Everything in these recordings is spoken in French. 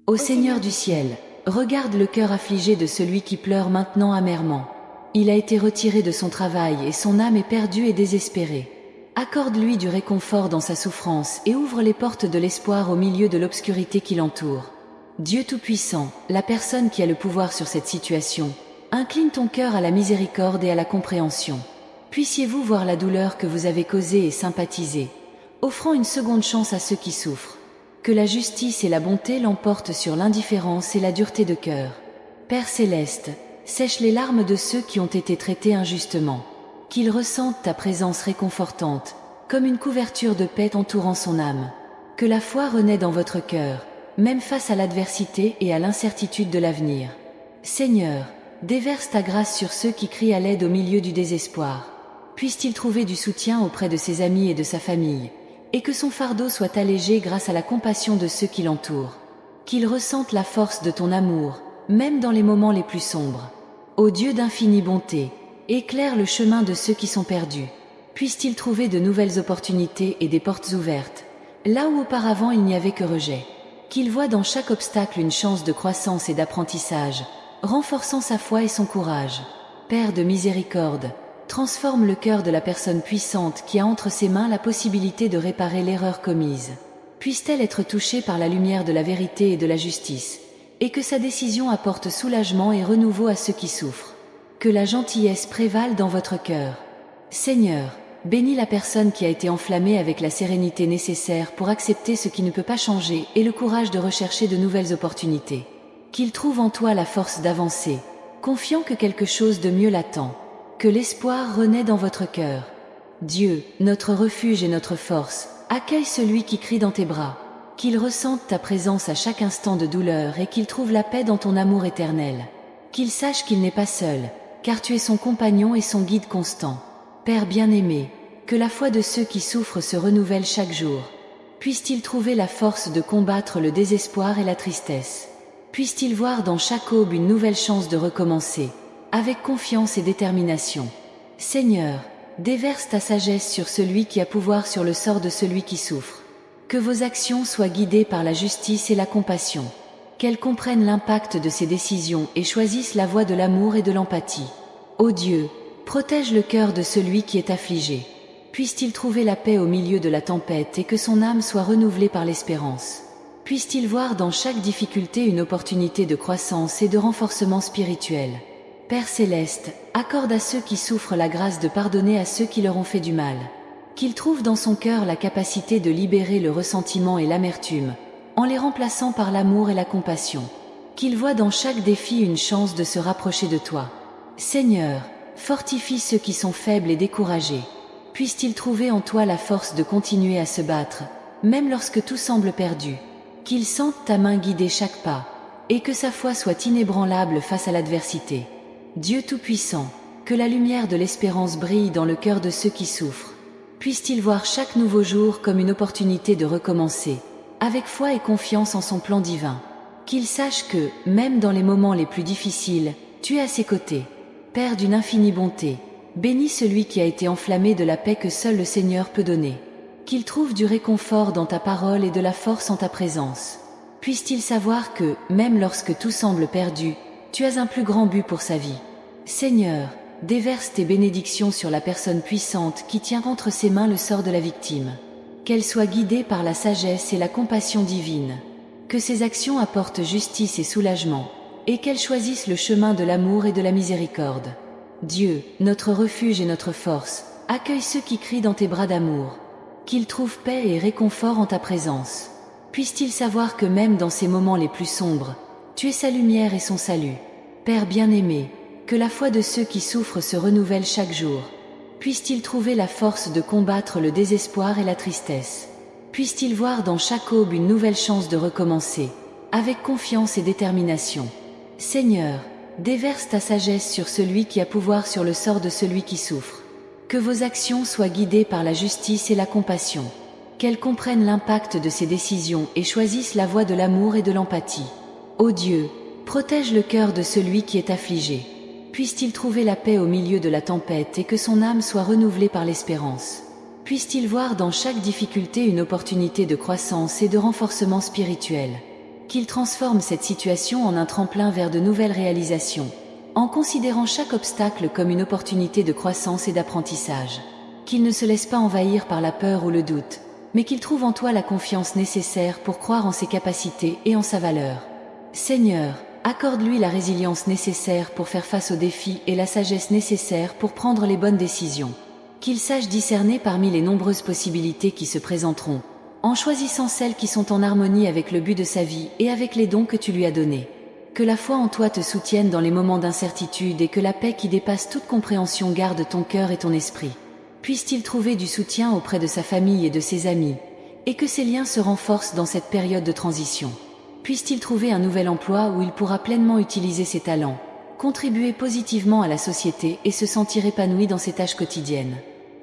Ô Seigneur du ciel, regarde le cœur affligé de celui qui pleure maintenant amèrement. Il a été retiré de son travail et son âme est perdue et désespérée. Accorde-lui du réconfort dans sa souffrance et ouvre les portes de l'espoir au milieu de l'obscurité qui l'entoure. Dieu Tout-Puissant, la personne qui a le pouvoir sur cette situation, incline ton cœur à la miséricorde et à la compréhension. Puissiez-vous voir la douleur que vous avez causée et sympathiser, offrant une seconde chance à ceux qui souffrent. Que la justice et la bonté l'emportent sur l'indifférence et la dureté de cœur. Père céleste, sèche les larmes de ceux qui ont été traités injustement. Qu'ils ressentent ta présence réconfortante, comme une couverture de paix entourant son âme. Que la foi renaît dans votre cœur, même face à l'adversité et à l'incertitude de l'avenir. Seigneur, déverse ta grâce sur ceux qui crient à l'aide au milieu du désespoir. Puisse-t-il trouver du soutien auprès de ses amis et de sa famille, et que son fardeau soit allégé grâce à la compassion de ceux qui l'entourent. Qu'il ressente la force de ton amour, même dans les moments les plus sombres. Ô Dieu d'infinie bonté, éclaire le chemin de ceux qui sont perdus. Puisse-t-il trouver de nouvelles opportunités et des portes ouvertes, là où auparavant il n'y avait que rejet. Qu'il voie dans chaque obstacle une chance de croissance et d'apprentissage, renforçant sa foi et son courage. Père de miséricorde, transforme le cœur de la personne puissante qui a entre ses mains la possibilité de réparer l'erreur commise. Puisse-t-elle être touchée par la lumière de la vérité et de la justice, et que sa décision apporte soulagement et renouveau à ceux qui souffrent. Que la gentillesse prévale dans votre cœur. Seigneur, bénis la personne qui a été enflammée avec la sérénité nécessaire pour accepter ce qui ne peut pas changer et le courage de rechercher de nouvelles opportunités. Qu'il trouve en toi la force d'avancer, confiant que quelque chose de mieux l'attend. Que l'espoir renaît dans votre cœur. Dieu, notre refuge et notre force, accueille celui qui crie dans tes bras. Qu'il ressente ta présence à chaque instant de douleur et qu'il trouve la paix dans ton amour éternel. Qu'il sache qu'il n'est pas seul, car tu es son compagnon et son guide constant. Père bien-aimé, que la foi de ceux qui souffrent se renouvelle chaque jour. Puisse-t-il trouver la force de combattre le désespoir et la tristesse. Puisse-t-il voir dans chaque aube une nouvelle chance de recommencer, avec confiance et détermination. Seigneur, déverse ta sagesse sur celui qui a pouvoir sur le sort de celui qui souffre. Que vos actions soient guidées par la justice et la compassion. Qu'elles comprennent l'impact de ses décisions et choisissent la voie de l'amour et de l'empathie. Ô Dieu, protège le cœur de celui qui est affligé. Puisse-t-il trouver la paix au milieu de la tempête et que son âme soit renouvelée par l'espérance. Puisse-t-il voir dans chaque difficulté une opportunité de croissance et de renforcement spirituel. Père céleste, accorde à ceux qui souffrent la grâce de pardonner à ceux qui leur ont fait du mal. Qu'il trouve dans son cœur la capacité de libérer le ressentiment et l'amertume, en les remplaçant par l'amour et la compassion. Qu'il voie dans chaque défi une chance de se rapprocher de toi. Seigneur, fortifie ceux qui sont faibles et découragés. Puisse-t-il trouver en toi la force de continuer à se battre, même lorsque tout semble perdu. Qu'il sente ta main guider chaque pas, et que sa foi soit inébranlable face à l'adversité. Dieu Tout-Puissant, que la lumière de l'espérance brille dans le cœur de ceux qui souffrent. Puisse-t-il voir chaque nouveau jour comme une opportunité de recommencer, avec foi et confiance en son plan divin. Qu'il sache que, même dans les moments les plus difficiles, tu es à ses côtés. Père d'une infinie bonté, bénis celui qui a été enflammé de la paix que seul le Seigneur peut donner. Qu'il trouve du réconfort dans ta parole et de la force en ta présence. Puisse-t-il savoir que, même lorsque tout semble perdu, tu as un plus grand but pour sa vie. Seigneur, déverse tes bénédictions sur la personne puissante qui tient entre ses mains le sort de la victime. Qu'elle soit guidée par la sagesse et la compassion divine. Que ses actions apportent justice et soulagement, et qu'elle choisisse le chemin de l'amour et de la miséricorde. Dieu, notre refuge et notre force, accueille ceux qui crient dans tes bras d'amour. Qu'ils trouvent paix et réconfort en ta présence. Puisse-t-il savoir que même dans ces moments les plus sombres, tu es sa lumière et son salut. Père bien-aimé, que la foi de ceux qui souffrent se renouvelle chaque jour. Puisse-t-il trouver la force de combattre le désespoir et la tristesse. Puisse-t-il voir dans chaque aube une nouvelle chance de recommencer, avec confiance et détermination. Seigneur, déverse ta sagesse sur celui qui a pouvoir sur le sort de celui qui souffre. Que vos actions soient guidées par la justice et la compassion. Qu'elles comprennent l'impact de ses décisions et choisissent la voie de l'amour et de l'empathie. Ô Dieu, protège le cœur de celui qui est affligé. Puisse-t-il trouver la paix au milieu de la tempête et que son âme soit renouvelée par l'espérance. Puisse-t-il voir dans chaque difficulté une opportunité de croissance et de renforcement spirituel. qu'il transforme cette situation en un tremplin vers de nouvelles réalisations, en considérant chaque obstacle comme une opportunité de croissance et d'apprentissage, qu'il ne se laisse pas envahir par la peur ou le doute, mais qu'il trouve en toi la confiance nécessaire pour croire en ses capacités et en sa valeur. Seigneur, accorde-lui la résilience nécessaire pour faire face aux défis et la sagesse nécessaire pour prendre les bonnes décisions. Qu'il sache discerner parmi les nombreuses possibilités qui se présenteront, en choisissant celles qui sont en harmonie avec le but de sa vie et avec les dons que tu lui as donnés. Que la foi en toi te soutienne dans les moments d'incertitude et que la paix qui dépasse toute compréhension garde ton cœur et ton esprit. Puisse-t-il trouver du soutien auprès de sa famille et de ses amis, et que ses liens se renforcent dans cette période de transition. Puisse-t-il trouver un nouvel emploi où il pourra pleinement utiliser ses talents, contribuer positivement à la société et se sentir épanoui dans ses tâches quotidiennes.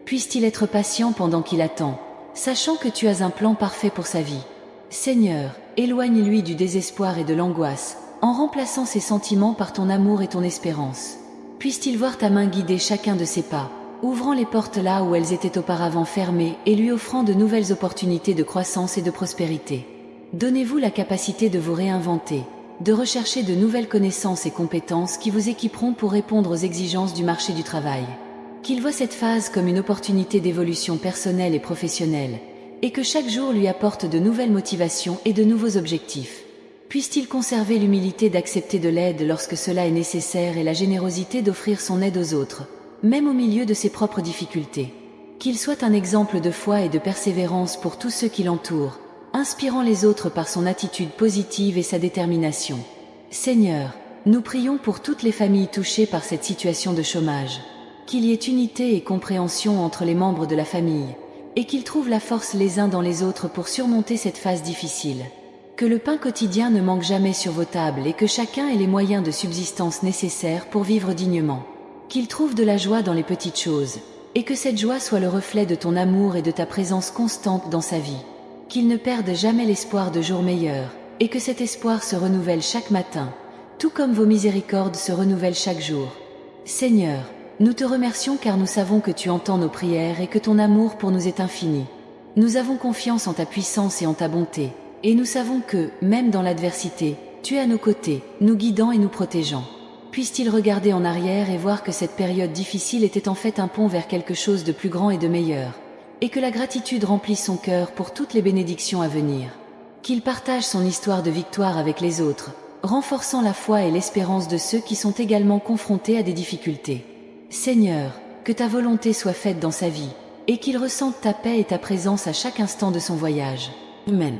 Puisse-t-il être patient pendant qu'il attend, sachant que tu as un plan parfait pour sa vie. Seigneur, éloigne-lui du désespoir et de l'angoisse, en remplaçant ses sentiments par ton amour et ton espérance. Puisse-t-il voir ta main guider chacun de ses pas, ouvrant les portes là où elles étaient auparavant fermées et lui offrant de nouvelles opportunités de croissance et de prospérité. Donnez-vous la capacité de vous réinventer, de rechercher de nouvelles connaissances et compétences qui vous équiperont pour répondre aux exigences du marché du travail. Qu'il voit cette phase comme une opportunité d'évolution personnelle et professionnelle, et que chaque jour lui apporte de nouvelles motivations et de nouveaux objectifs. Puisse-t-il conserver l'humilité d'accepter de l'aide lorsque cela est nécessaire et la générosité d'offrir son aide aux autres, même au milieu de ses propres difficultés. Qu'il soit un exemple de foi et de persévérance pour tous ceux qui l'entourent, inspirant les autres par son attitude positive et sa détermination. Seigneur, nous prions pour toutes les familles touchées par cette situation de chômage. Qu'il y ait unité et compréhension entre les membres de la famille, et qu'ils trouvent la force les uns dans les autres pour surmonter cette phase difficile. Que le pain quotidien ne manque jamais sur vos tables et que chacun ait les moyens de subsistance nécessaires pour vivre dignement. Qu'il trouve de la joie dans les petites choses, et que cette joie soit le reflet de ton amour et de ta présence constante dans sa vie. Qu'il ne perde jamais l'espoir de jours meilleurs, et que cet espoir se renouvelle chaque matin, tout comme vos miséricordes se renouvellent chaque jour. Seigneur, nous te remercions car nous savons que tu entends nos prières et que ton amour pour nous est infini. Nous avons confiance en ta puissance et en ta bonté, et nous savons que, même dans l'adversité, tu es à nos côtés, nous guidant et nous protégeant. Puisse-t-il regarder en arrière et voir que cette période difficile était en fait un pont vers quelque chose de plus grand et de meilleur, et que la gratitude remplisse son cœur pour toutes les bénédictions à venir. Qu'il partage son histoire de victoire avec les autres, renforçant la foi et l'espérance de ceux qui sont également confrontés à des difficultés. Seigneur, que ta volonté soit faite dans sa vie, et qu'il ressente ta paix et ta présence à chaque instant de son voyage. Amen.